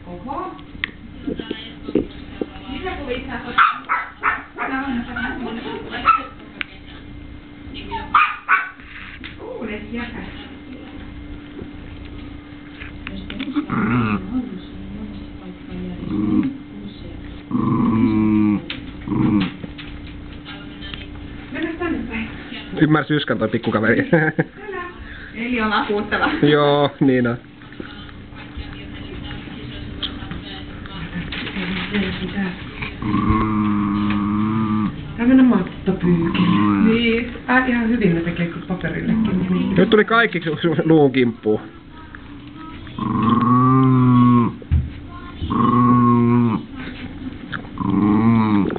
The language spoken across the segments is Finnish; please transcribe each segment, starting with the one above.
Oho. Mitä kuvia sä oot? Ne jätä. Mennä tänne päin. Ymmärsi Yskän toi pikkukaveri. Eli on akuuttava. Joo, niin on. Tää mennä mattopyykille. Niin. Ihan hyvin ne tekee kuin paperillekin. Nyt tuli kaikki luun kimppuun.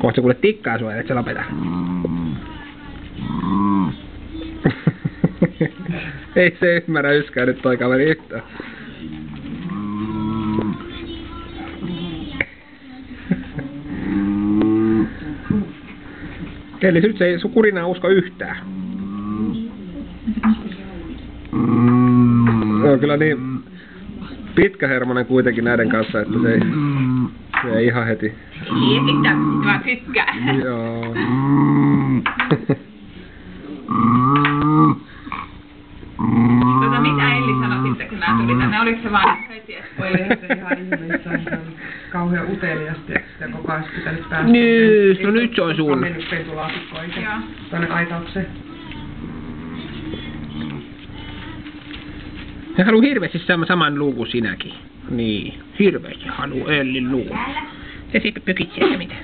Kohta kuule tikkaa sua, et sä lopeta. Ei se ymmärrä Yskää nyt toi kaveri yhtään. Eli nyt se ei sun kurinaa usko yhtään. Se on kyllä niin pitkähermonen kuitenkin näiden kanssa, että se ei ihan heti. Mietittä, mä tykkään. Joo. Mitä Elli sanoi sitten, kun nää tuli tänne? Oliko se vaan heti? Olihan se ihan ihmeissään. Se oli kauhean uteliasti, että sitä koko ajan pitänyt päästä. Nyt, no nyt se on sun. On mennyt pentulaatikkoihin tuonne aitaukseen. Hän haluu hirveästi saman luun kuin sinäkin. Niin, hirveästi haluu Ellin luun. Se sitten pykit sieltä mitä.